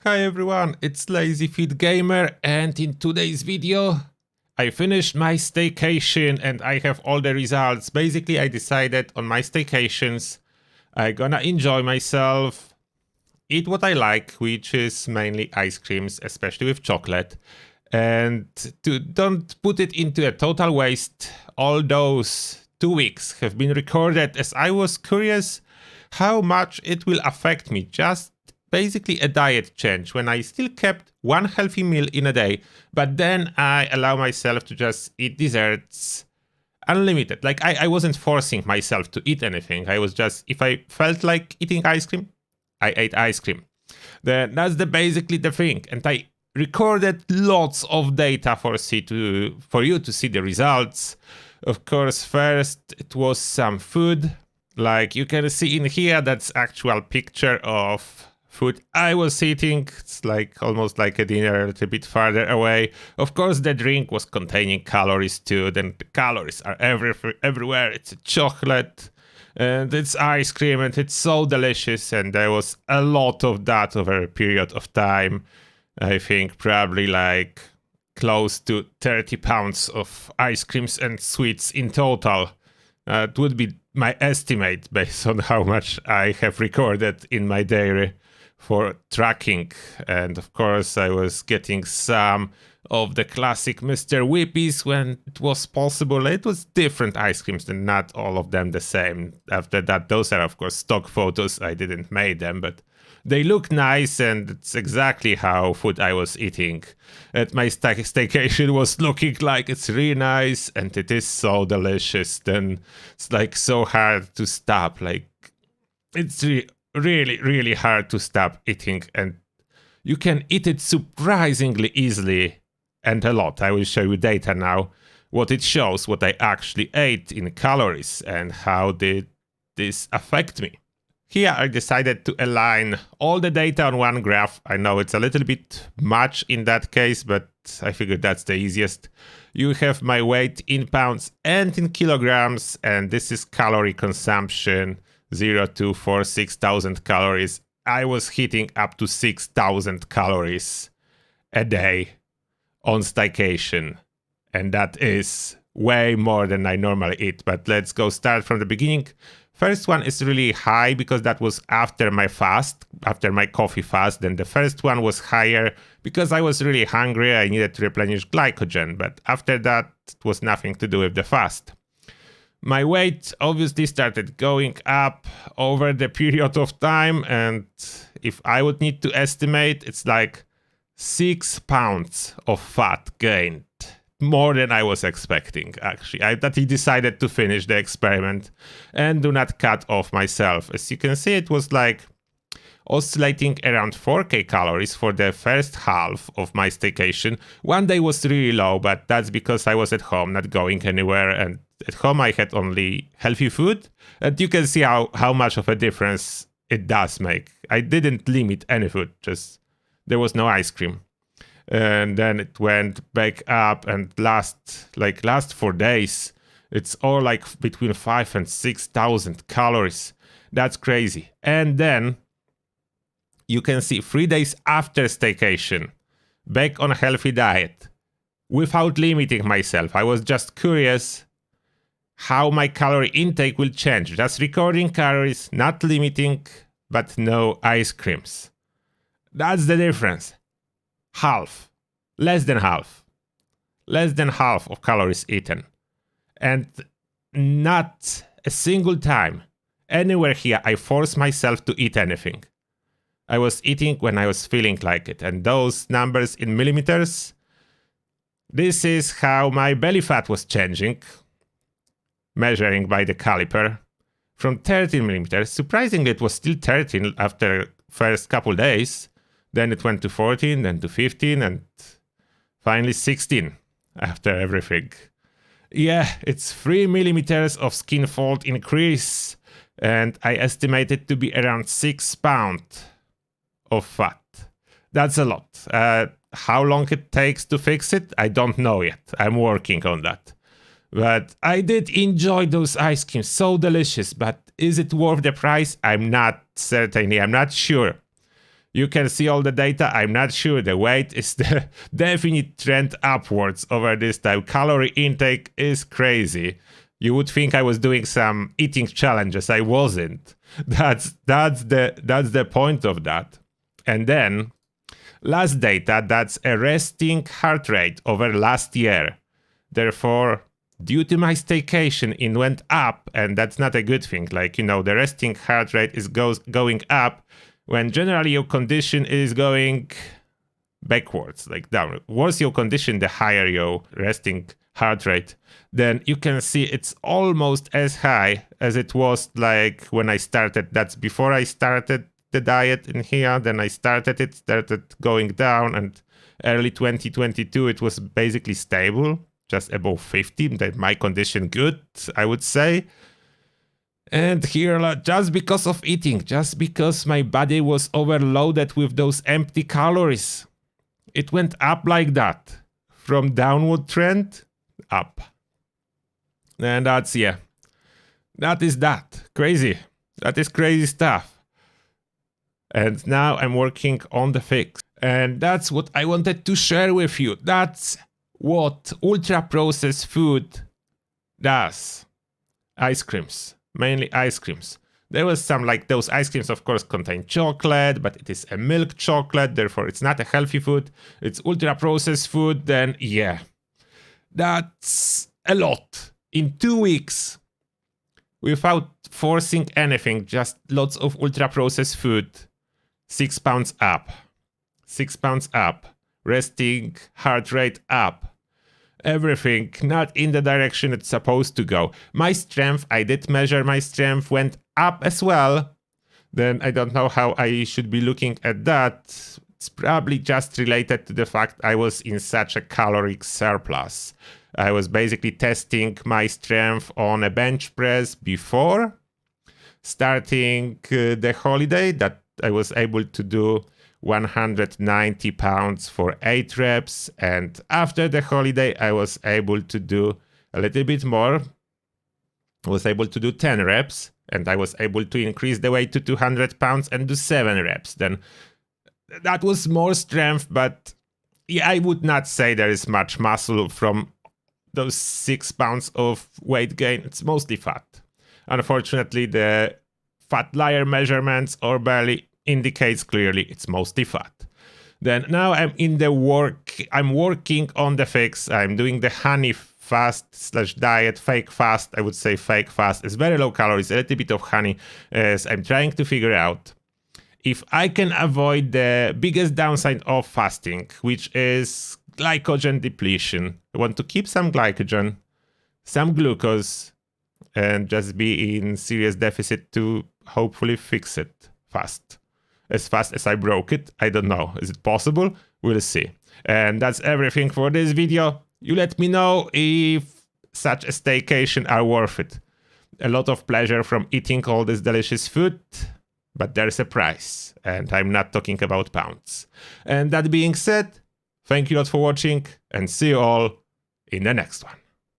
Hi everyone, it's Lazy Fit Gamer, and in today's video I finished my staycation and I have all the results. Basically, I decided on my staycations I gonna enjoy myself, eat what I like, which is mainly ice creams, especially with chocolate, and to don't put it into a total waste. All those 2 weeks have been recorded as I was curious how much it will affect me. Just basically a diet change when I still kept one healthy meal in a day, but then I allow myself to just eat desserts unlimited. Like I wasn't forcing myself to eat anything. I was just, if I felt like eating ice cream, I ate ice cream. That's basically the thing. And I recorded lots of data for you to see the results. Of course, first it was some food. Like you can see in here, that's actual picture of food I was eating. It's like almost like a dinner, a little bit farther away. Of course, the drink was containing calories too. Then the calories are everywhere. It's a chocolate and it's ice cream and it's so delicious. And there was a lot of that over a period of time. I think probably like close to 30 pounds of ice creams and sweets in total. It would be my estimate based on how much I have recorded in my diary for tracking. And of course, I was getting some of the classic Mr. Whippies when it was possible. It was different ice creams and not all of them the same. After that, those are of course stock photos. I didn't make them, but they look nice, and it's exactly how food I was eating at my staycation was looking like. It's really nice, and it is so delicious. Then it's like so hard to stop. Like it's really hard to stop eating, and you can eat it surprisingly easily and a lot. I will show you data now, what it shows, what I actually ate in calories, and how did this affect me. Here I decided to align all the data on one graph. I know it's a little bit much in that case, but I figured that's the easiest. You have my weight in pounds and in kilograms, and this is calorie consumption, 0 to 6,000 calories. I was hitting up to 6,000 calories a day on staycation, and that is way more than I normally eat. But let's go start from the beginning. First one is really high because that was after my fast, after my coffee fast. Then the first one was higher because I was really hungry. I needed to replenish glycogen. But after that, it was nothing to do with the fast. My weight obviously started going up over the period of time. And if I would need to estimate, it's like 6 pounds of fat gained. More than I was expecting, actually. I decided to finish the experiment and do not cut off myself. As you can see, it was like oscillating around 4k calories for the first half of my staycation. One day was really low, but that's because I was at home, not going anywhere. And at home, I had only healthy food. And you can see how much of a difference it does make. I didn't limit any food, just there was no ice cream. And then it went back up, and last 4 days, it's all like between 5 and 6,000 calories. That's crazy. And then you can see 3 days after staycation, back on a healthy diet, without limiting myself. I was just curious how my calorie intake will change. Just recording calories, not limiting, but no ice creams. That's the difference. Half, less than half of calories eaten, and not a single time anywhere here I forced myself to eat anything. I was eating when I was feeling like it, and those numbers in millimeters, this is how my belly fat was changing, measuring by the caliper, from 13 millimeters. Surprisingly, it was still 13 after first couple days. Then it went to 14, then to 15, and finally 16 after everything. Yeah, it's 3 millimeters of skin fold increase, and I estimate it to be around 6 pounds of fat. That's a lot. How long it takes to fix it, I don't know yet. I'm working on that. But I did enjoy those ice creams, so delicious. But is it worth the price? I'm not sure. You can see all the data. I'm not sure. The weight is the definite trend upwards over this time. Calorie intake is crazy. You would think I was doing some eating challenges. I wasn't. That's the point of that. And then last data, that's a resting heart rate over last year. Therefore, due to my staycation, it went up, and that's not a good thing. Like, you know, the resting heart rate is going up when generally your condition is going backwards, like down. Worse your condition, the higher your resting heart rate. Then you can see it's almost as high as it was like when I started. That's before I started the diet in here. Then I started going down, and early 2022 it was basically stable, just above 50. That my condition good, I would say. And here, just because of eating, just because my body was overloaded with those empty calories, it went up like that, from downward trend up. And that's, yeah, that is that. Crazy. That is crazy stuff. And now I'm working on the fix. And that's what I wanted to share with you. That's what ultra-processed food does. Ice creams. Mainly ice creams. There was some, like, those ice creams of course contain chocolate, but it is a milk chocolate, therefore it's not a healthy food. It's ultra processed food. Then yeah, that's a lot. In 2 weeks, without forcing anything, just lots of ultra processed food, 6 pounds up. 6 pounds up. Resting heart rate up. Everything not in the direction it's supposed to go. My strength, I did measure my strength, went up as well. Then I don't know how I should be looking at that. It's probably just related to the fact I was in such a caloric surplus. I was basically testing my strength on a bench press before starting the holiday, that I was able to do 190 pounds for 8 reps, and after the holiday I was able to do a little bit more. I was able to do 10 reps, and I was able to increase the weight to 200 pounds and do 7 reps. Then that was more strength, but yeah, I would not say there is much muscle from those 6 pounds of weight gain. It's mostly fat. Unfortunately, the fat liar measurements or belly indicates clearly it's mostly fat. Then now I'm in the I'm working on the fix. I'm doing the honey fast / diet, fake fast. I would say fake fast. It's very low calories, a little bit of honey, as I'm trying to figure out if I can avoid the biggest downside of fasting, which is glycogen depletion. I want to keep some glycogen, some glucose, and just be in serious deficit to hopefully fix it fast as I broke it. I don't know. Is it possible? We'll see. And that's everything for this video. You let me know if such a staycation are worth it. A lot of pleasure from eating all this delicious food, but there's a price, and I'm not talking about pounds. And that being said, thank you a lot for watching, and see you all in the next one.